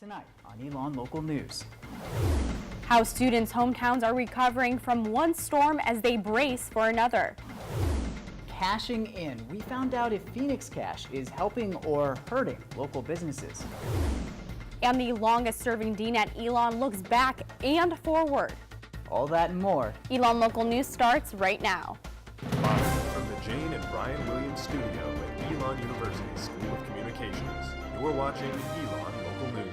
Tonight on Elon Local News. How students' hometowns are recovering from one storm as they brace for another. Cashing in. We found out if Phoenix Cash is helping or hurting local businesses. And the longest-serving dean at Elon looks back and forward. All that and more. Elon Local News starts right now. Live from the Jane and Brian Williams studio at Elon University School of Communications. You're watching Elon Local News.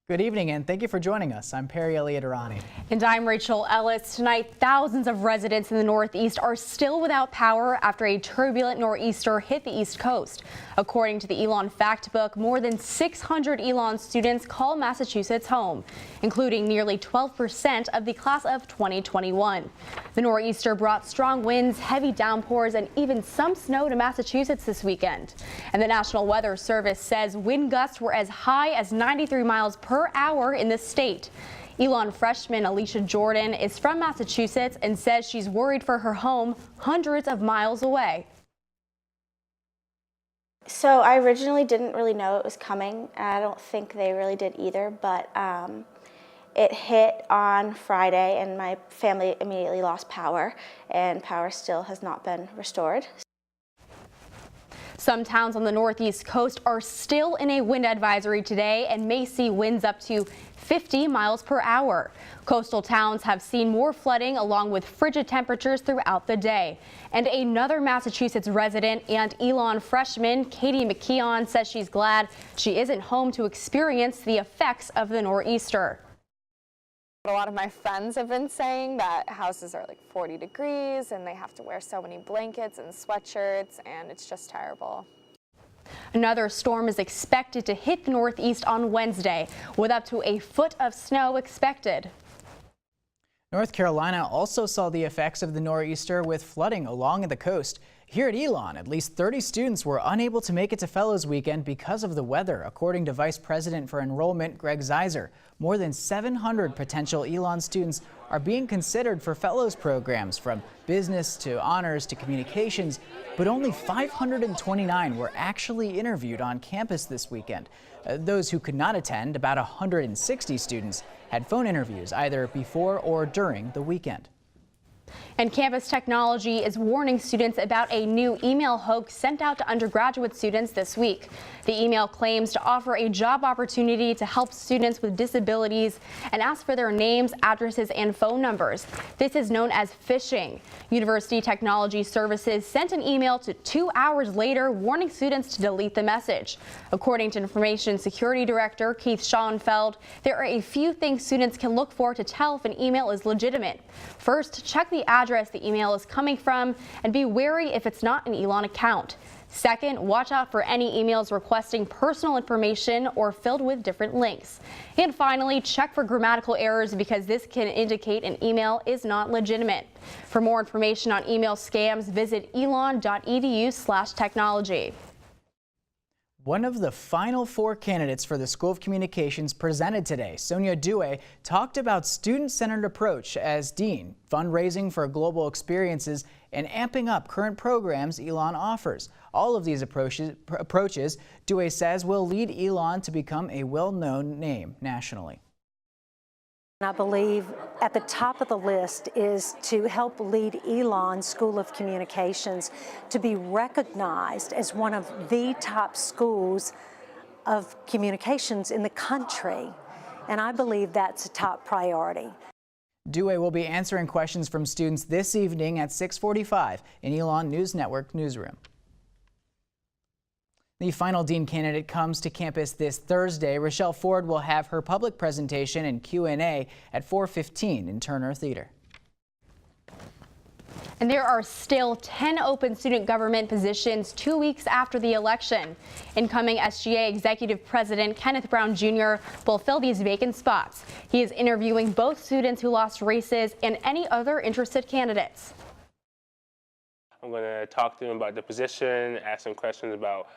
Good evening and thank you for joining us. I'm Perry Elliott Arani. And I'm Rachel Ellis. Tonight, thousands of residents in the Northeast are still without power after a turbulent nor'easter hit the East Coast. According to the Elon Fact Book, more than 600 Elon students call Massachusetts home, including nearly 12% of the class of 2021. The nor'easter brought strong winds, heavy downpours, and even some snow to Massachusetts this weekend. And the National Weather Service says wind gusts were as high as 93 miles per hour in the state. Elon freshman Alicia Jordan is from Massachusetts and says she's worried for her home hundreds of miles away. So I originally didn't really know it was coming, and I don't think they really did either, but it hit on Friday and my family immediately lost power, and power still has not been restored. Some towns on the northeast coast are still in a wind advisory today and may see winds up to 50 miles per hour. Coastal towns have seen more flooding along with frigid temperatures throughout the day. And another Massachusetts resident and Elon freshman, Katie McKeon, says she's glad she isn't home to experience the effects of the nor'easter. A lot of my friends have been saying that houses are like 40 degrees and they have to wear so many blankets and sweatshirts, and it's just terrible. Another storm is expected to hit the northeast on Wednesday, with up to a foot of snow expected. North Carolina also saw the effects of the nor'easter with flooding along the coast. Here at Elon, at least 30 students were unable to make it to Fellows Weekend because of the weather, according to Vice President for Enrollment Greg Zeiser. More than 700 potential Elon students are being considered for Fellows programs, from business to honors to communications, but only 529 were actually interviewed on campus this weekend. Those who could not attend, about 160 students, had phone interviews either before or during the weekend. And Campus Technology is warning students about a new email hoax sent out to undergraduate students this week. The email claims to offer a job opportunity to help students with disabilities and ask for their names, addresses, and phone numbers. This is known as phishing. University Technology Services sent an email 2 hours later warning students to delete the message. According to Information Security Director Keith Schoenfeld, there are a few things students can look for to tell if an email is legitimate. First, check the address the email is coming from and be wary if it's not an Elon account. Second, watch out for any emails requesting personal information or filled with different links. And finally, check for grammatical errors because this can indicate an email is not legitimate. For more information on email scams, visit elon.edu/technology. One of the final 4 candidates for the School of Communications presented today, Sonia Due, talked about student-centered approach as dean, fundraising for global experiences, and amping up current programs Elon offers. All of these approaches, Due says, will lead Elon to become a well-known name nationally. I believe at the top of the list is to help lead Elon School of Communications to be recognized as one of the top schools of communications in the country. And I believe that's a top priority. Due will be answering questions from students this evening at 6:45 in Elon News Network newsroom. The final dean candidate comes to campus this Thursday. Rochelle Ford will have her public presentation and Q&A at 4:15 in Turner Theater. And there are still 10 open student government positions 2 weeks after the election. Incoming SGA Executive President Kenneth Brown Jr. will fill these vacant spots. He is interviewing both students who lost races and any other interested candidates. I'm going to talk to them about the position, ask them questions about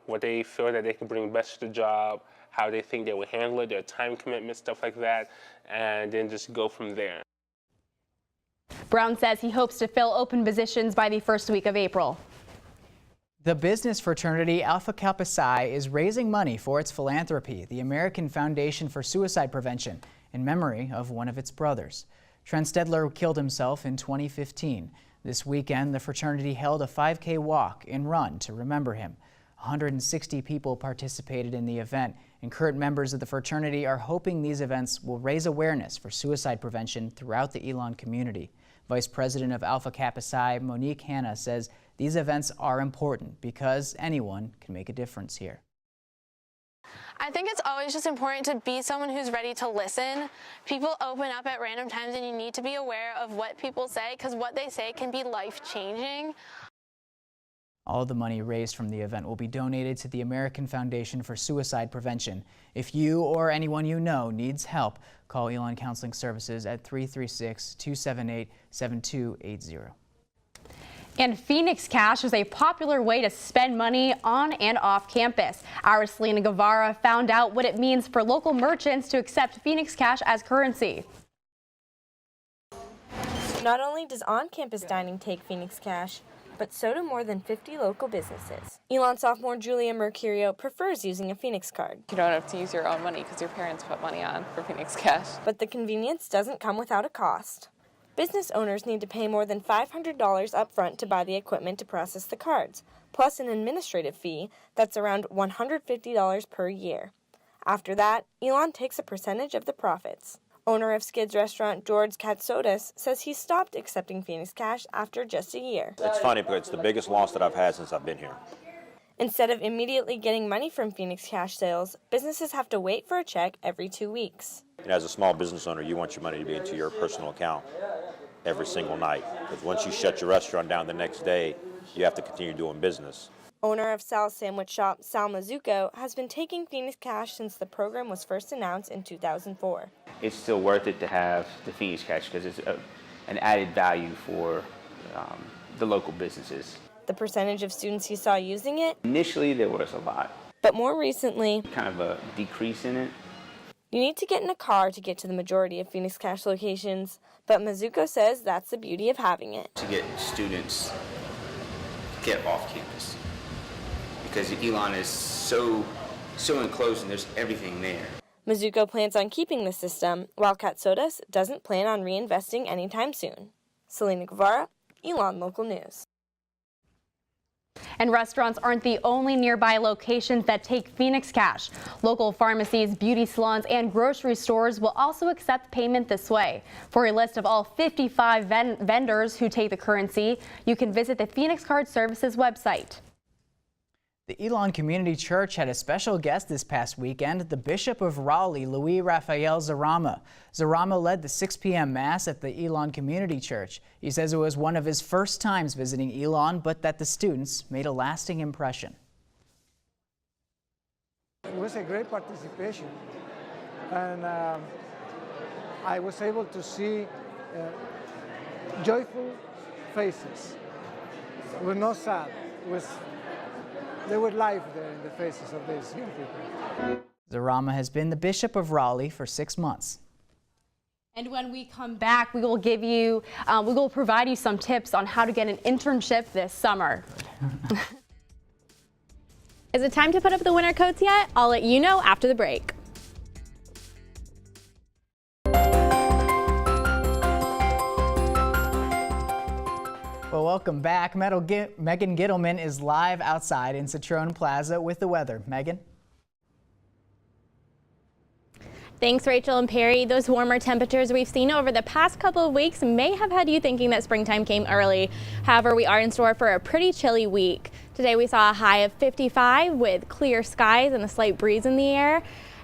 what they feel that they can bring best to the job, how they think they would handle it, their time commitment, stuff like that, and then just go from there. Brown says he hopes to fill open positions by the first week of April. The business fraternity Alpha Kappa Psi is raising money for its philanthropy, the American Foundation for Suicide Prevention, in memory of one of its brothers. Trent Stedler killed himself in 2015. This weekend, the fraternity held a 5K walk and run to remember him. 160 people participated in the event, and current members of the fraternity are hoping these events will raise awareness for suicide prevention throughout the Elon community. Vice President of Alpha Kappa Psi, Monique Hanna, says these events are important because anyone can make a difference here. I think it's always just important to be someone who's ready to listen. People open up at random times and you need to be aware of what people say because what they say can be life-changing. All the money raised from the event will be donated to the American Foundation for Suicide Prevention. If you or anyone you know needs help, call Elon Counseling Services at 336-278-7280. And Phoenix Cash is a popular way to spend money on and off campus. Our Selena Guevara found out what it means for local merchants to accept Phoenix Cash as currency. Not only does on-campus dining take Phoenix Cash, but so do more than 50 local businesses. Elon sophomore Julia Mercurio prefers using a Phoenix card. You don't have to use your own money because your parents put money on for Phoenix Cash. But the convenience doesn't come without a cost. Business owners need to pay more than $500 up front to buy the equipment to process the cards, plus an administrative fee that's around $150 per year. After that, Elon takes a percentage of the profits. Owner of Skids restaurant George Katsotis says he stopped accepting Phoenix Cash after just a year. It's funny because it's the biggest loss that I've had since I've been here. Instead of immediately getting money from Phoenix Cash sales, businesses have to wait for a check every 2 weeks. And as a small business owner, you want your money to be into your personal account every single night. Because once you shut your restaurant down the next day, you have to continue doing business. Owner of Sal's Sandwich Shop, Sal Mazuko, has been taking Phoenix Cash since the program was first announced in 2004. It's still worth it to have the Phoenix Cash because it's an added value for the local businesses. The percentage of students he saw using it? Initially, there was a lot. But more recently, kind of a decrease in it. You need to get in a car to get to the majority of Phoenix Cash locations, but Mazuko says that's the beauty of having it. To get students get off campus. Because Elon is so enclosed and there's everything there. Mazuko plans on keeping the system, while Katsotis doesn't plan on reinvesting anytime soon. Selena Guevara, Elon Local News. And restaurants aren't the only nearby locations that take Phoenix Cash. Local pharmacies, beauty salons, and grocery stores will also accept payment this way. For a list of all 55 vendors who take the currency, you can visit the Phoenix Card Services website. The Elon Community Church had a special guest this past weekend, the Bishop of Raleigh, Louis Raphael Zarama. Zarama led the 6 p.m. Mass at the Elon Community Church. He says it was one of his first times visiting Elon, but that the students made a lasting impression. It was a great participation, and I was able to see joyful faces. It was not sad. They were live there in the faces of these young people. Zarama has been the Bishop of Raleigh for 6 months. And when we come back, we will provide you some tips on how to get an internship this summer. Is it time to put up the winter coats yet? I'll let you know after the break. Well, welcome back. Megan Gittleman is live outside in Citroen Plaza with the weather. Megan? Thanks, Rachel and Perry. Those warmer temperatures we've seen over the past couple of weeks may have had you thinking that springtime came early. However, we are in store for a pretty chilly week. Today we saw a high of 55 with clear skies and a slight breeze in the air.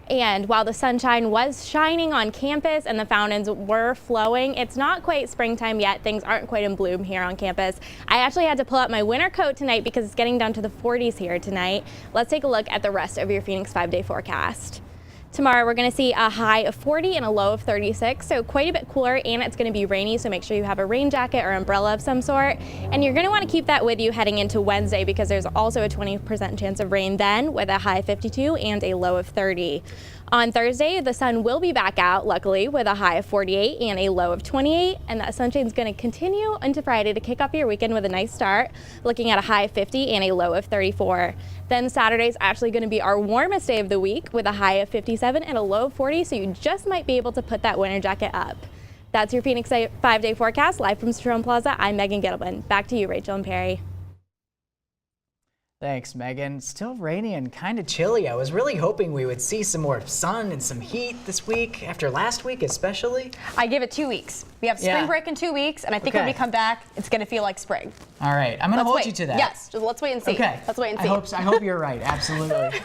And while the sunshine was shining on campus and the fountains were flowing, it's not quite springtime yet. Things aren't quite in bloom here on campus. I actually had to pull out my winter coat tonight because it's getting down to the 40s here tonight. Let's take a look at the rest of your Phoenix 5-day forecast. Tomorrow we're going to see a high of 40 and a low of 36, so quite a bit cooler, and it's going to be rainy, so make sure you have a rain jacket or umbrella of some sort. And you're going to want to keep that with you heading into Wednesday because there's also a 20% chance of rain then, with a high of 52 and a low of 30. On Thursday, the sun will be back out, luckily, with a high of 48 and a low of 28, and that sunshine is going to continue into Friday to kick off your weekend with a nice start, looking at a high of 50 and a low of 34. Then Saturday is actually going to be our warmest day of the week with a high of 57 and a low of 40, so you just might be able to put that winter jacket up. That's your Phoenix 5-day forecast. Live from Strome Plaza, I'm Megan Gittleman. Back to you, Rachel and Perry. Thanks, Megan. Still rainy and kind of chilly. I was really hoping we would see some more sun and some heat this week, after last week especially. I give it 2 weeks. We have spring break in 2 weeks, and I think when we come back, it's going to feel like spring. All right, I'm going to hold you to that. Yes, let's wait and see. Okay. Let's wait and see. I hope you're right, absolutely.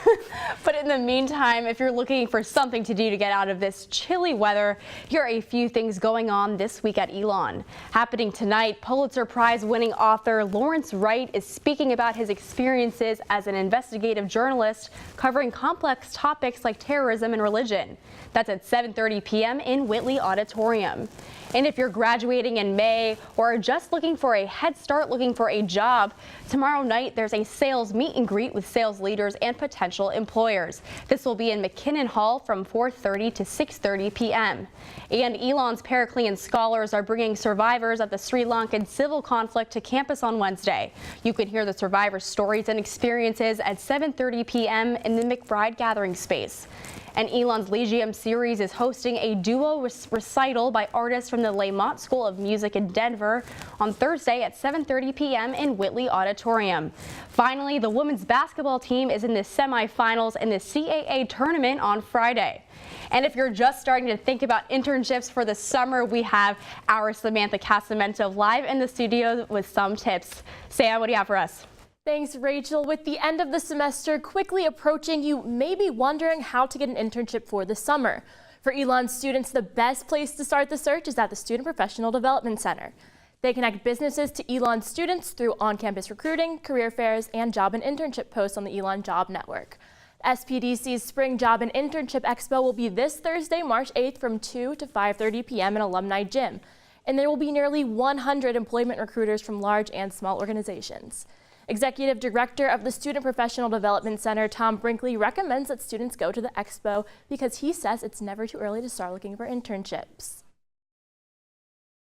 But in the meantime, if you're looking for something to do to get out of this chilly weather, here are a few things going on this week at Elon. Happening tonight, Pulitzer Prize winning author Lawrence Wright is speaking about his experiences as an investigative journalist covering complex topics like terrorism and religion. That's at 7:30 p.m. in Whitley Auditorium. And if you're graduating in May or are just looking for a head start, looking for a job, tomorrow night there's a sales meet and greet with sales leaders and potential employers. This will be in McKinnon Hall from 4:30 to 6:30 p.m. And Elon's Periclean scholars are bringing survivors of the Sri Lankan civil conflict to campus on Wednesday. You can hear the survivors' stories and experiences at 7:30 p.m. in the McBride Gathering Space. And Elon's Legium series is hosting a duo recital by artists from the Lamont School of Music in Denver on Thursday at 7:30 p.m. in Whitley Auditorium. Finally, the women's basketball team is in the semifinals in the CAA tournament on Friday. And if you're just starting to think about internships for the summer, we have our Samantha Casamento live in the studio with some tips. Sam, what do you have for us? Thanks, Rachel. With the end of the semester quickly approaching, you may be wondering how to get an internship for the summer. For Elon students, the best place to start the search is at the Student Professional Development Center. They connect businesses to Elon students through on-campus recruiting, career fairs, and job and internship posts on the Elon Job Network. SPDC's Spring Job and Internship Expo will be this Thursday, March 8th from 2 to 5:30 p.m. in Alumni Gym. And there will be nearly 100 employment recruiters from large and small organizations. Executive Director of the Student Professional Development Center, Tom Brinkley, recommends that students go to the expo because he says it's never too early to start looking for internships.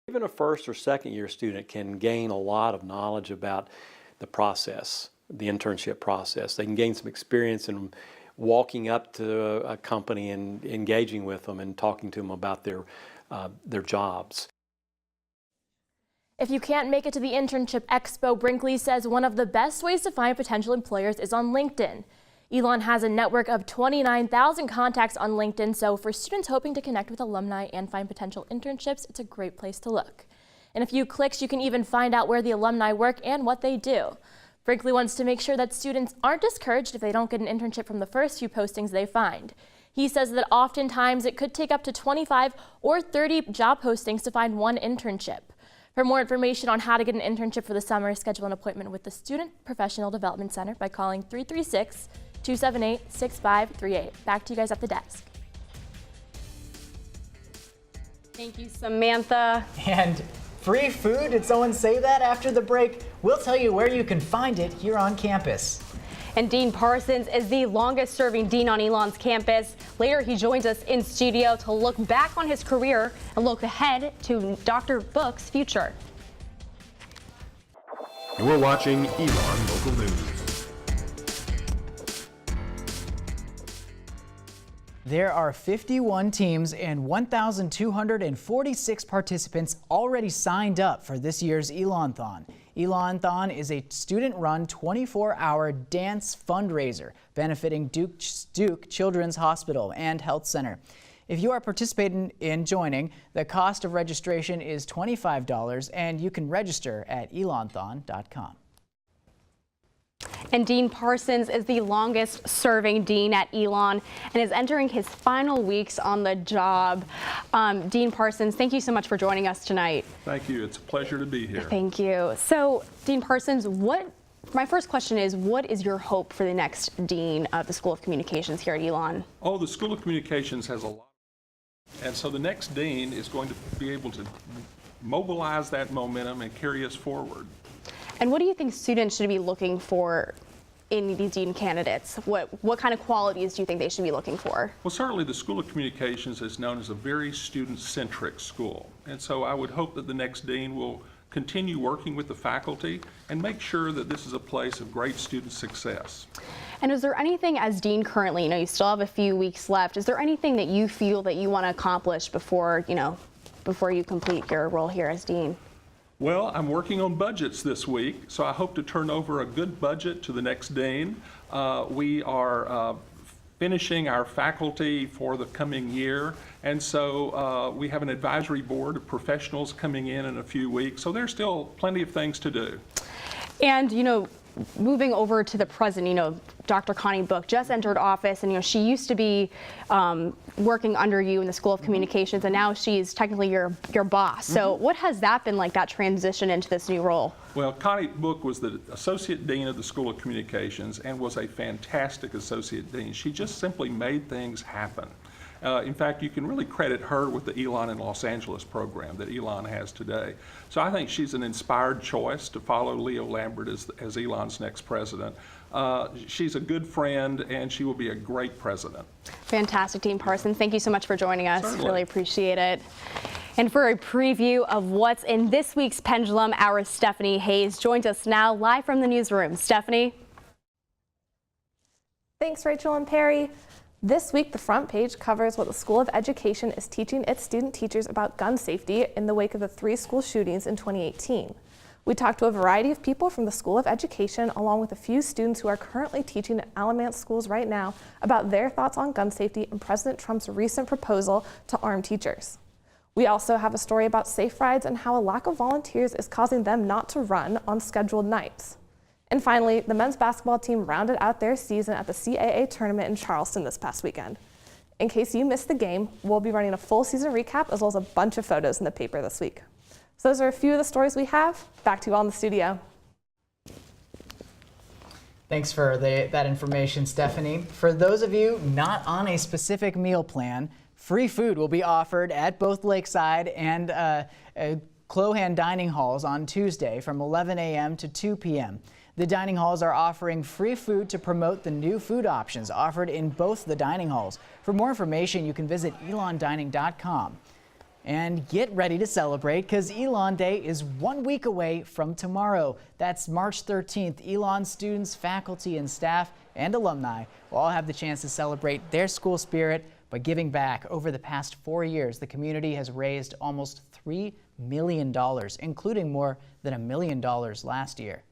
Even a first or second year student can gain a lot of knowledge about the process, the internship process. They can gain some experience in walking up to a company and engaging with them and talking to them about their jobs. If you can't make it to the Internship Expo, Brinkley says one of the best ways to find potential employers is on LinkedIn. Elon has a network of 29,000 contacts on LinkedIn, so for students hoping to connect with alumni and find potential internships, it's a great place to look. In a few clicks, you can even find out where the alumni work and what they do. Brinkley wants to make sure that students aren't discouraged if they don't get an internship from the first few postings they find. He says that oftentimes it could take up to 25 or 30 job postings to find one internship. For more information on how to get an internship for the summer, schedule an appointment with the Student Professional Development Center by calling 336-278-6538. Back to you guys at the desk. Thank you, Samantha. And free food? Did someone say that after the break? We'll tell you where you can find it here on campus. And Dean Parsons is the longest serving dean on Elon's campus. Later, he joins us in studio to look back on his career and look ahead to Dr. Book's future. You're watching Elon Local News. There are 51 teams and 1,246 participants already signed up for this year's Elanthon. Elanthon is a student-run 24-hour dance fundraiser benefiting Duke Children's Hospital and Health Center. If you are participating in joining, the cost of registration is $25 and you can register at elanthon.com. And Dean Parsons is the longest serving dean at Elon and is entering his final weeks on the job. Dean Parsons, thank you so much for joining us tonight. Thank you. It's a pleasure to be here. Thank you. So, Dean Parsons, what my first question is, what is your hope for the next dean of the School of Communications here at Elon? Oh, the School of Communications has a lot. And so the next dean is going to be able to mobilize that momentum and carry us forward. And what do you think students should be looking for in these dean candidates? What kind of qualities do you think they should be looking for? Well, certainly the School of Communications is known as a very student-centric school. And so I would hope that the next dean will continue working with the faculty and make sure that this is a place of great student success. And is there anything as dean currently, you still have a few weeks left, is there anything that you feel that you want to accomplish before you complete your role here as dean? Well, I'm working on budgets this week, so I hope to turn over a good budget to the next dean. We are finishing our faculty for the coming year, and so we have an advisory board of professionals coming in a few weeks, so there's still plenty of things to do. And moving over to the present, Dr. Connie Book just entered office, and she used to be working under you in the School of Communications, and now she's technically your boss. So what has that been like, that transition into this new role? Well, Connie Book was the Associate Dean of the School of Communications and was a fantastic Associate Dean. She just simply made things happen. In fact, you can really credit her with the Elon in Los Angeles program that Elon has today. So I think she's an inspired choice to follow Leo Lambert as Elon's next president. She's a good friend, and she will be a great president. Fantastic, Dean Parsons. Thank you so much for joining us. Certainly. Really appreciate it. And for a preview of what's in this week's Pendulum, our Stephanie Hayes joins us now live from the newsroom. Stephanie? Thanks, Rachel and Perry. This week, the front page covers what the School of Education is teaching its student teachers about gun safety in the wake of the 3 school shootings in 2018. We talked to a variety of people from the School of Education, along with a few students who are currently teaching at Alamance schools right now, about their thoughts on gun safety and President Trump's recent proposal to arm teachers. We also have a story about safe rides and how a lack of volunteers is causing them not to run on scheduled nights. And finally, the men's basketball team rounded out their season at the CAA tournament in Charleston this past weekend. In case you missed the game, we'll be running a full season recap as well as a bunch of photos in the paper this week. So those are a few of the stories we have. Back to you all in the studio. Thanks for that information, Stephanie. For those of you not on a specific meal plan, free food will be offered at both Lakeside and Clohan dining halls on Tuesday from 11 a.m. to 2 p.m. The dining halls are offering free food to promote the new food options offered in both the dining halls. For more information, you can visit elondining.com. And get ready to celebrate, because Elon Day is 1 week away from tomorrow. That's March 13th. Elon students, faculty, and staff and alumni will all have the chance to celebrate their school spirit by giving back. Over the past 4 years, the community has raised almost $3 million, including more than $1 million last year.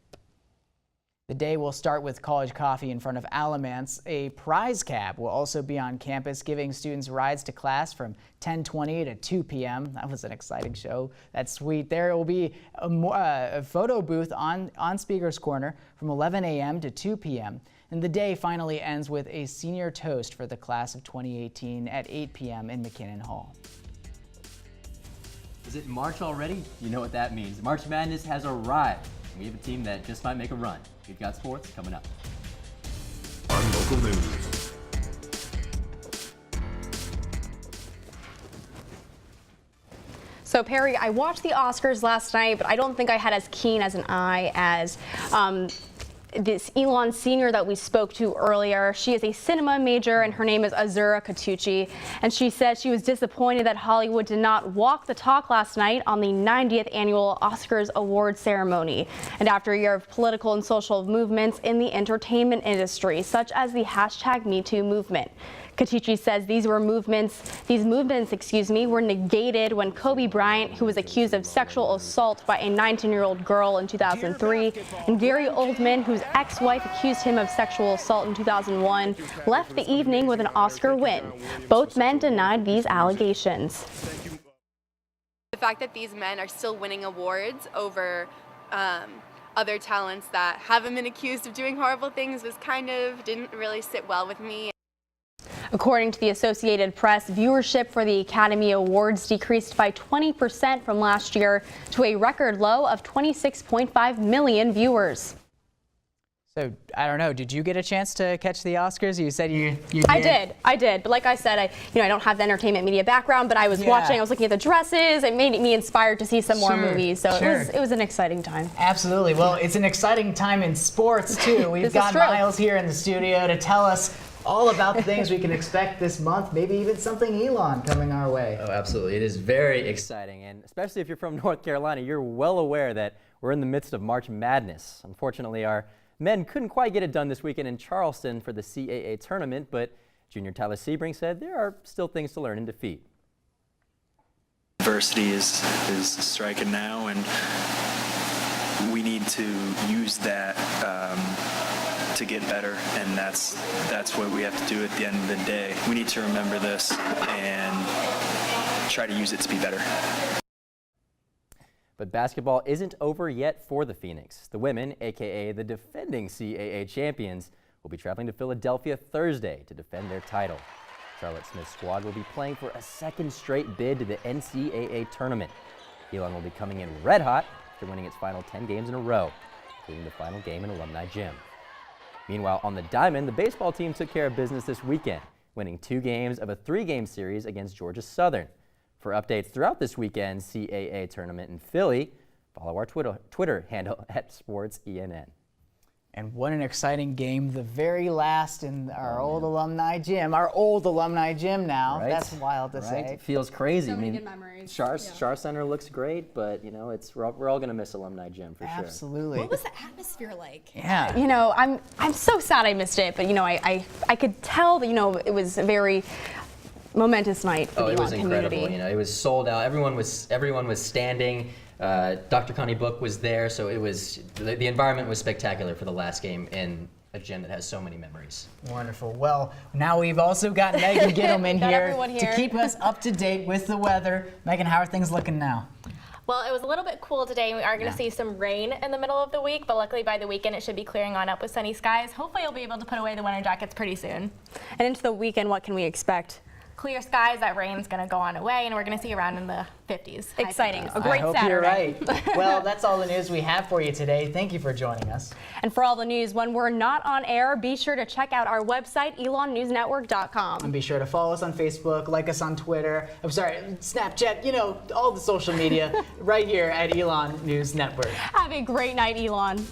The day will start with college coffee in front of Alamance. A prize cab will also be on campus, giving students rides to class from 10:20 to 2 p.m. That was an exciting show. That's sweet. There will be a photo booth on Speaker's Corner from 11 a.m. to 2 p.m. And the day finally ends with a senior toast for the class of 2018 at 8 p.m. in McKinnon Hall. Is it March already? You know what that means. March Madness has arrived. We have a team that just might make a run. We've got sports coming up. On local news. So Perry, I watched the Oscars last night, but I don't think I had as keen as an eye as this Elon senior that we spoke to earlier. She is a cinema major, and her name is Azura Katucci. And she said she was disappointed that Hollywood did not walk the talk last night on the 90th annual Oscars award ceremony. And after a year of political and social movements in the entertainment industry, such as the #MeToo movement. Katucci says these movements, were negated when Kobe Bryant, who was accused of sexual assault by a 19-year-old girl in 2003, and Gary Oldman, whose ex-wife accused him of sexual assault in 2001, left the evening with an Oscar win. Both men denied these allegations. The fact that these men are still winning awards over other talents that haven't been accused of doing horrible things didn't really sit well with me. According to the Associated Press, viewership for the Academy Awards decreased by 20% from last year to a record low of 26.5 million viewers. So I don't know. Did you get a chance to catch the Oscars? You said you did. I did. But like I said, I don't have the entertainment media background, but I was watching. I was looking at the dresses. It made me inspired to see some more movies. So it was an exciting time. Absolutely. Well, it's an exciting time in sports too. We've got Miles here in the studio to tell us all about the things we can expect this month. Maybe even something Elon coming our way. Oh, absolutely. It is very exciting, and especially if you're from North Carolina, you're well aware that we're in the midst of March Madness. Unfortunately, our men couldn't quite get it done this weekend in Charleston for the CAA tournament, but junior Tyler Sebring said there are still things to learn in defeat. Adversity is striking now, and we need to use that to get better, and that's what we have to do at the end of the day. We need to remember this and try to use it to be better. But basketball isn't over yet for the Phoenix. The women, aka the defending CAA champions, will be traveling to Philadelphia Thursday to defend their title. Charlotte Smith's squad will be playing for a second straight bid to the NCAA tournament. Elon will be coming in red hot after winning its final 10 games in a row, including the final game in Alumni Gym. Meanwhile, on the diamond, the baseball team took care of business this weekend, winning 2 games of a 3-game series against Georgia Southern. For updates throughout this weekend's CAA tournament in Philly, follow our Twitter handle at SportsENN. And what an exciting game, the very last in our old alumni gym. Our old alumni gym now. Right? That's wild to say. It feels crazy. So many good memories. Shar Center looks great, but you know, we're all going to miss alumni gym for sure. Absolutely. What was the atmosphere like? Yeah. You know, I'm so sad I missed it, but you know, I could tell that, you know, it was a very momentous night for the Elon community. Incredible. You know, it was sold out. Everyone was standing. Dr. Connie Book was there, so it was the environment was spectacular for the last game in a gym that has so many memories. Wonderful. Well, now we've also got Megan Gittleman here here to keep us up to date with the weather. Megan, how are things looking now? Well, it was a little bit cool today. We are going to see some rain in the middle of the week, but luckily by the weekend it should be clearing on up with sunny skies. Hopefully you'll be able to put away the winter jackets pretty soon. And into the weekend, what can we expect? Clear skies, that rain's going to go on away, and we're going to see around in the 50s. Exciting. A I great hope Saturday. you're right. Well, that's all the news we have for you today. Thank you for joining us. And for all the news, when we're not on air, be sure to check out our website, elonnewsnetwork.com. And be sure to follow us on Facebook, like us on Twitter, Snapchat, you know, all the social media right here at Elon News Network. Have a great night, Elon.